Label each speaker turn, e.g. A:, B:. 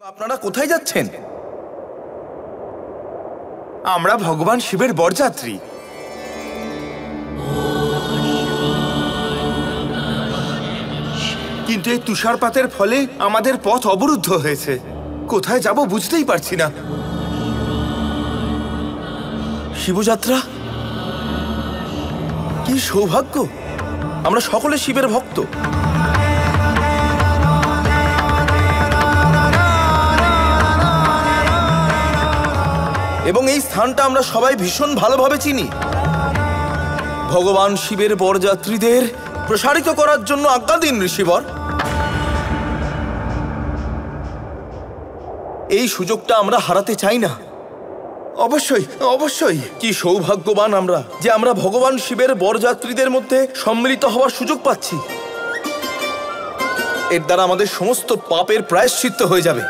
A: আপনারা কোথায় যাচ্ছেন? আমরা ভগবান শিবের বরযাত্রী। কিন্তু এই তুষারপাতের ফলে আমাদের পথ অবরুদ্ধ হয়েছে। কোথায় যাব বুঝতেই পারছি না। শিবযাত্রা, কি সৌভাগ্য! আমরা সকলে শিবের ভক্ত। এবং এই স্থানটা আমরা সবাই ভীষণ ভালোভাবে চিনি। ভগবান শিবের বরযাত্রীদের প্রসারিত করার জন্য আজ্ঞা দিন ঋষিবর। এই সুযোগটা আমরা হারাতে চাই না। অবশ্যই অবশ্যই। কি সৌভাগ্যবান আমরা যে আমরা ভগবান শিবের বরযাত্রীদের মধ্যে সম্মিলিত হওয়ার সুযোগ পাচ্ছি। এর দ্বারা আমাদের সমস্ত পাপের প্রায়শ্চিত্ত হয়ে যাবে।